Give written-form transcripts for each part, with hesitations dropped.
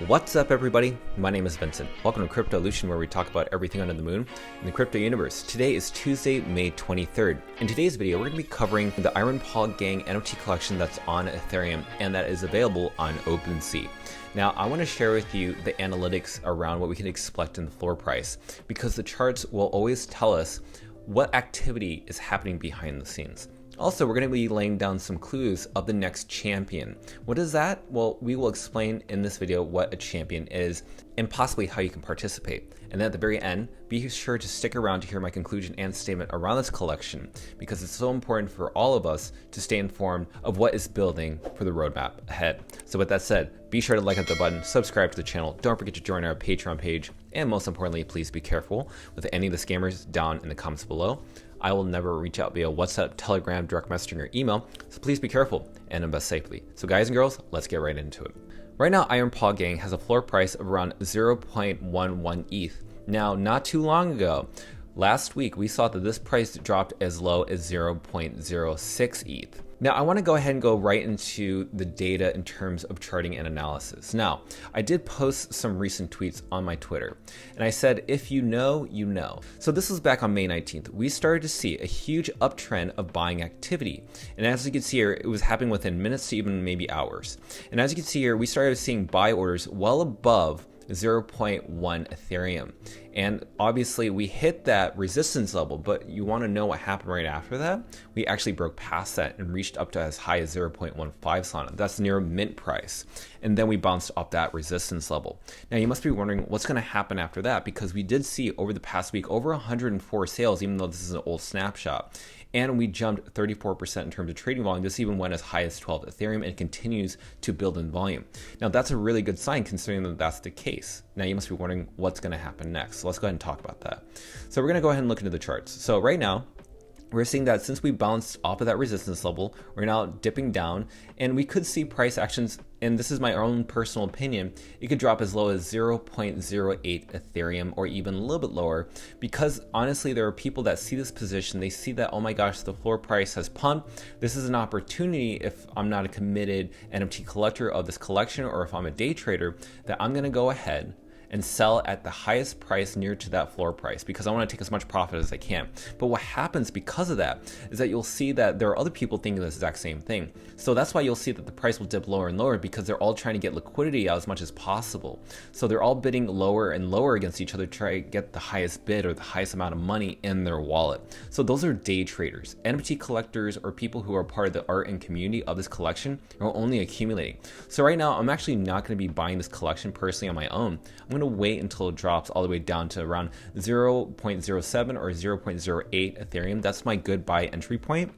What's up, everybody? My name is Vincent. Welcome to Cryptolution, where we talk about everything under the moon in the crypto universe. Today is Tuesday, May 23rd. In today's video, we're going to be covering the Iron Paw Gang NFT collection that's on Ethereum and that is available on OpenSea. Now, I want to share with you the analytics around what we can expect in the floor price, because the charts will always tell us what activity is happening behind the scenes. Also, we're going to be laying down some clues of the next champion. What is that? Well, we will explain in this video what a champion is and possibly how you can participate. And then at the very end, be sure to stick around to hear my conclusion and statement around this collection, because it's so important for all of us to stay informed of what is building for the roadmap ahead. So with that said, be sure to like the button, subscribe to the channel, don't forget to join our Patreon page, and most importantly, please be careful with any of the scammers down in the comments below. I will never reach out via WhatsApp, Telegram, direct messaging, or email, so please be careful and invest safely. So guys and girls, let's get right into it. Right now, Iron Paw Gang has a floor price of around 0.11 ETH. Now, not too long ago, last week, we saw that this price dropped as low as 0.06 ETH. Now, I want to go ahead and go right into the data in terms of charting and analysis. Now, I did post some recent tweets on my Twitter, and I said, if you know, you know. So this was back on May 19th. We started to see a huge uptrend of buying activity. And as you can see here, it was happening within minutes to even maybe hours. And as you can see here, we started seeing buy orders well above 0.1 Ethereum. And obviously we hit that resistance level, but you want to know what happened right after that? We actually broke past that and reached up to as high as 0.15 Solana. That's near mint price. And then we bounced off that resistance level. Now you must be wondering what's going to happen after that, because we did see over the past week over 104 sales, even though this is an old snapshot. And we jumped 34% in terms of trading volume. This even went as high as 12 Ethereum and continues to build in volume. Now that's a really good sign considering that that's the case. Now you must be wondering what's going to happen next. So let's go ahead and talk about that. So we're going to go ahead and look into the charts. So right now, we're seeing that since we bounced off of that resistance level, we're now dipping down, and we could see price actions, and this is my own personal opinion, it could drop as low as 0.08 Ethereum or even a little bit lower, because honestly there are people that see this position, they see that, oh my gosh, the floor price has pumped, this is an opportunity if I'm not a committed NFT collector of this collection, or if I'm a day trader, that I'm going to go ahead and sell at the highest price near to that floor price, because I want to take as much profit as I can. But what happens because of that is that you'll see that there are other people thinking the exact same thing. So that's why you'll see that the price will dip lower and lower, because they're all trying to get liquidity out as much as possible. So they're all bidding lower and lower against each other to try to get the highest bid or the highest amount of money in their wallet. So those are day traders. NFT collectors or people who are part of the art and community of this collection are only accumulating. So right now, I'm actually not going to be buying this collection personally on my own. I'm going to wait until it drops all the way down to around 0.07 or 0.08 Ethereum. That's my good buy entry point.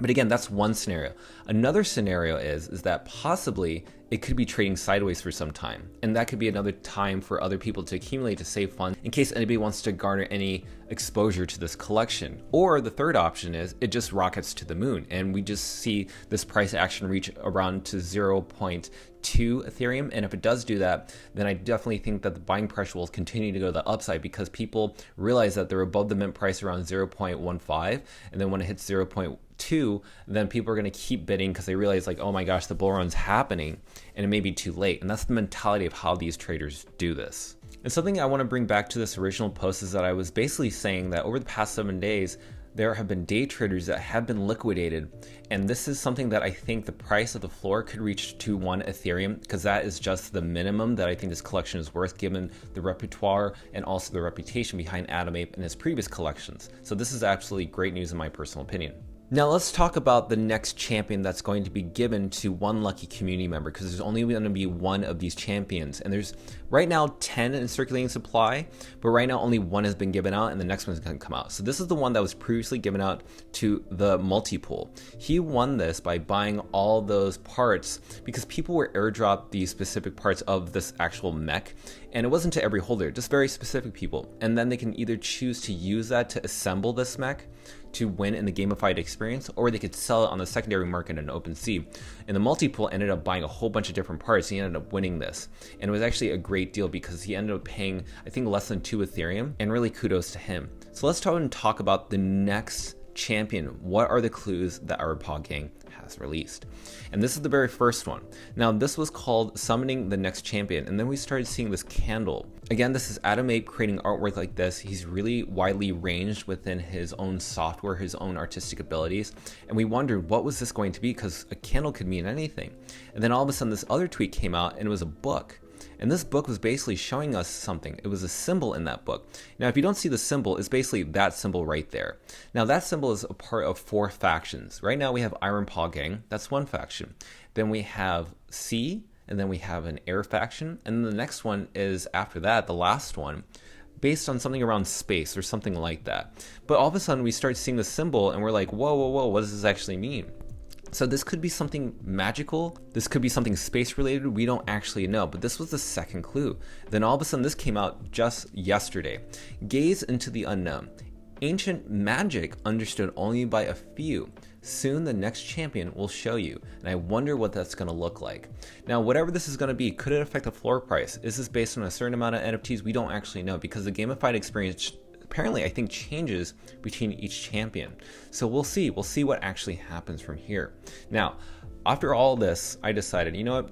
But again, that's one scenario. Another scenario is that possibly it could be trading sideways for some time. And that could be another time for other people to accumulate to save funds in case anybody wants to garner any exposure to this collection. Or the third option is it just rockets to the moon and we just see this price action reach around to 0.2 Ethereum. And if it does do that, then I definitely think that the buying pressure will continue to go to the upside, because people realize that they're above the mint price around 0.15. And then when it hits 0.2, then people are going to keep bidding because they realize, like, oh my gosh, the bull run's happening, and it may be too late. And that's the mentality of how these traders do this. And something I want to bring back to this original post is that I was basically saying that over the past 7 days, there have been day traders that have been liquidated. And this is something that I think the price of the floor could reach to 1 Ethereum, because that is just the minimum that I think this collection is worth, given the repertoire and also the reputation behind Adam Ape and his previous collections. So this is absolutely great news in my personal opinion. Now let's talk about the next champion that's going to be given to one lucky community member, because there's only going to be one of these champions. And there's right now 10 in circulating supply, but right now only one has been given out and the next one's going to come out. So this is the one that was previously given out to the multi-pool. He won this by buying all those parts because people were airdropped these specific parts of this actual mech. And it wasn't to every holder, just very specific people. And then they can either choose to use that to assemble this mech to win in the gamified experience, or they could sell it on the secondary market in OpenSea. And the multi-pool ended up buying a whole bunch of different parts. He ended up winning this. And it was actually a great deal because he ended up paying, I think, less than 2 Ethereum, and really kudos to him. So let's try and talk about the next champion. What are the clues that our Pod Gang has released? And this is the very first one. Now, this was called Summoning the Next Champion, and then we started seeing this candle. Again, this is Adam Ape creating artwork like this. He's really widely ranged within his own software, his own artistic abilities, and we wondered what was this going to be, because a candle could mean anything. And then all of a sudden this other tweet came out, and it was a book. And this book was basically showing us something. It was a symbol in that book. Now, if you don't see the symbol, it's basically that symbol right there. Now, that symbol is a part of 4 factions. Right now, we have Iron Paw Gang. That's one faction. Then we have Sea, and then we have an Air faction. And then the next one is, after that, the last one, based on something around space or something like that. But all of a sudden, we start seeing the symbol, and we're like, whoa, whoa, whoa, what does this actually mean? So this could be something magical. This could be something space related. We don't actually know, but this was the second clue. Then all of a sudden this came out just yesterday. Gaze into the unknown. Ancient magic understood only by a few. Soon the next champion will show you, and I wonder what that's going to look like. Now, whatever this is going to be, could it affect the floor price? Is this based on a certain amount of NFTs? We don't actually know, because the gamified experience apparently, I think, changes between each champion. So we'll see what actually happens from here. Now, after all this, I decided, you know what,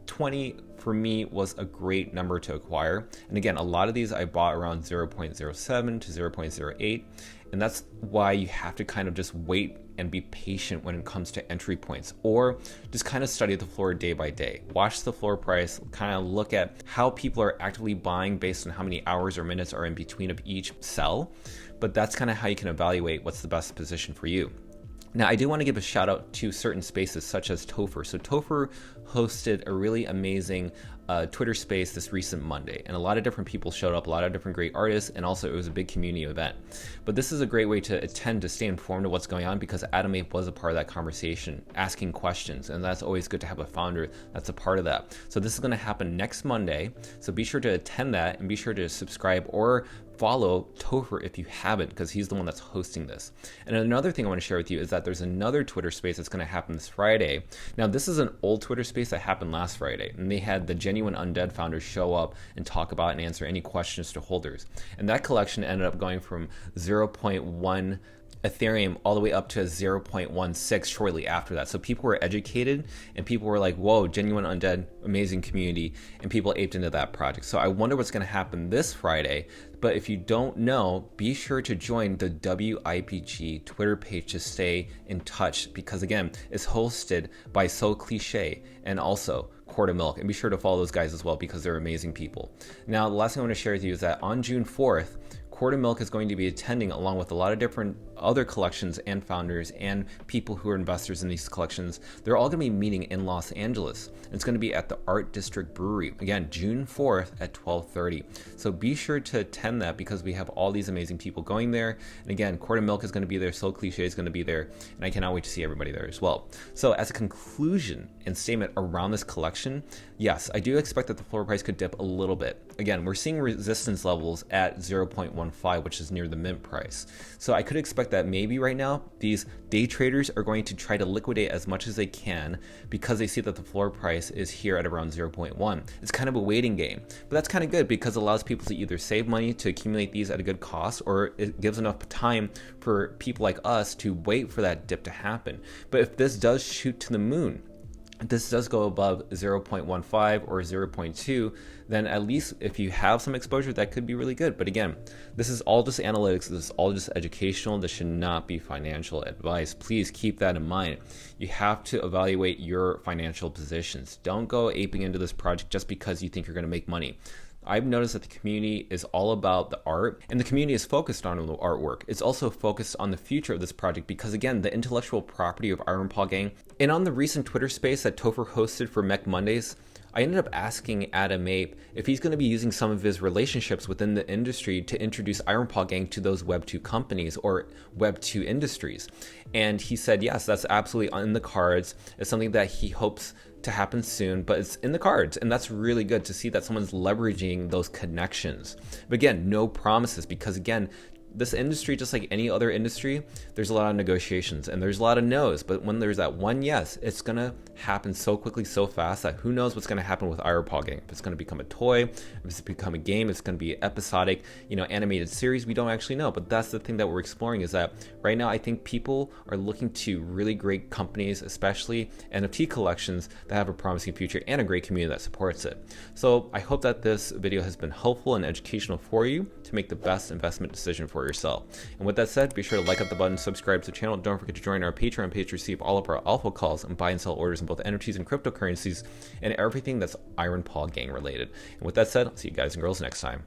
20 for me was a great number to acquire. And again, a lot of these I bought around 0.07 to 0.08. And that's why you have to kind of just wait and be patient when it comes to entry points, or just kind of study the floor day by day. Watch the floor price, kind of look at how people are actively buying based on how many hours or minutes are in between of each sell. But that's kind of how you can evaluate what's the best position for you. Now, I do want to give a shout out to certain spaces such as Topher. So Topher hosted a really amazing Twitter space this recent Monday, and a lot of different people showed up, a lot of different great artists, and also it was a big community event. But this is a great way to attend, to stay informed of what's going on, because Adam Ape was a part of that conversation, asking questions, and that's always good to have a founder that's a part of that. So this is going to happen next Monday, so be sure to attend that, and be sure to subscribe or follow Topher if you haven't, because he's the one that's hosting this. And another thing I want to share with you is that there's another Twitter space that's going to happen this Friday. Now, this is an old Twitter space that happened last Friday, and they had the Genuine Undead founders show up and talk about and answer any questions to holders. And that collection ended up going from 0.1 Ethereum all the way up to 0.16 shortly after that. So people were educated, and people were like, whoa, Genuine Undead, amazing community, and people aped into that project. So I wonder what's going to happen this Friday. But if you don't know, be sure to join the WIPG Twitter page to stay in touch, because again, it's hosted by So Cliche and also Quart of Milk, and be sure to follow those guys as well, because they're amazing people. Now, the last thing I want to share with you is that on June 4th, Quart of Milk is going to be attending, along with a lot of different other collections and founders and people who are investors in these collections. They're all going to be meeting in Los Angeles. It's going to be at the Art District Brewery, again, June 4th at 12:30. So be sure to attend that, because we have all these amazing people going there. And again, Quart of Milk is going to be there, So Cliche is going to be there, and I cannot wait to see everybody there as well. So as a conclusion and statement around this collection, yes, I do expect that the floor price could dip a little bit. Again, we're seeing resistance levels at 0.15, which is near the mint price. So I could expect that maybe right now these day traders are going to try to liquidate as much as they can, because they see that the floor price is here at around 0.1. It's kind of a waiting game, but that's kind of good, because it allows people to either save money to accumulate these at a good cost, or it gives enough time for people like us to wait for that dip to happen. But if this does shoot to the moon, if this does go above 0.15 or 0.2, then at least if you have some exposure, that could be really good. But again, this is all just analytics. This is all just educational. This should not be financial advice. Please keep that in mind. You have to evaluate your financial positions. Don't go aping into this project just because you think you're going to make money. I've noticed that the community is all about the art, and the community is focused on the artwork. It's also focused on the future of this project, because again, the intellectual property of Iron Paw Gang. And on the recent Twitter space that Topher hosted for Mech Mondays, I ended up asking Adam Ape if he's going to be using some of his relationships within the industry to introduce Iron Paw Gang to those Web2 companies or Web2 industries. And he said, yes, that's absolutely in the cards. It's something that he hopes to happen soon, but it's in the cards, and that's really good to see that someone's leveraging those connections. But again, no promises, because again, this industry, just like any other industry, there's a lot of negotiations and there's a lot of no's, but when there's that one yes, it's gonna happen so quickly, so fast that who knows what's gonna happen with Iron Paw Gang. If it's gonna become a toy, if it's become a game, if it's gonna be episodic, animated series, we don't actually know. But that's the thing that we're exploring, is that right now I think people are looking to really great companies, especially NFT collections that have a promising future and a great community that supports it. So I hope that this video has been helpful and educational for you to make the best investment decision for yourself. And with that said, be sure to like up the button, subscribe to the channel. Don't forget to join our Patreon page to receive all of our alpha calls and buy and sell orders in both NFTs and cryptocurrencies and everything that's Iron Paw Gang related. And with that said, I'll see you guys and girls next time.